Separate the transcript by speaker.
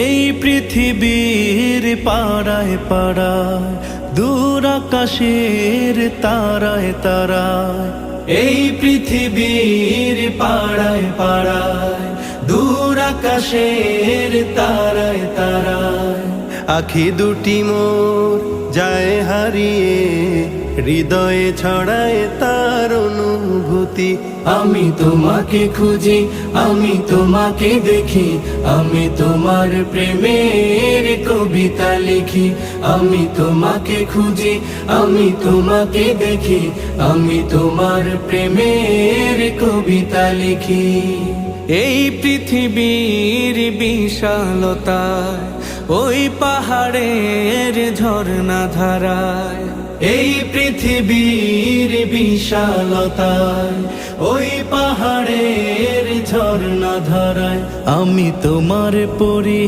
Speaker 1: এই পৃথিবীর পাড়ায় পাড়ায়, দূর আকাশের তারায় তারায়। এই পৃথিবীর পাড়ায় পাড়ায়, দূর আকাশের তারায় তারায়। আখি দুটি মোর যায় হারিয়ে, হৃদয়ে ছড়ায় তার অনুভূতি। আমি তোমাকে খুঁজি, আমি তোমাকে দেখি, আমি তোমার প্রেমের কবিতা লিখি। আমি তোমাকে খুঁজি, আমি তোমাকে দেখি, আমি তোমার প্রেমের কবিতা লিখি। এই পৃথিবীর বিশালতায়, ওই পাহাড়ের ঝর্ণা ধারায়। এই পৃথিবীর বিশালতায়, ওই পাহাড়ের ঝর্ণা ধারায়। আমি তোমার পরি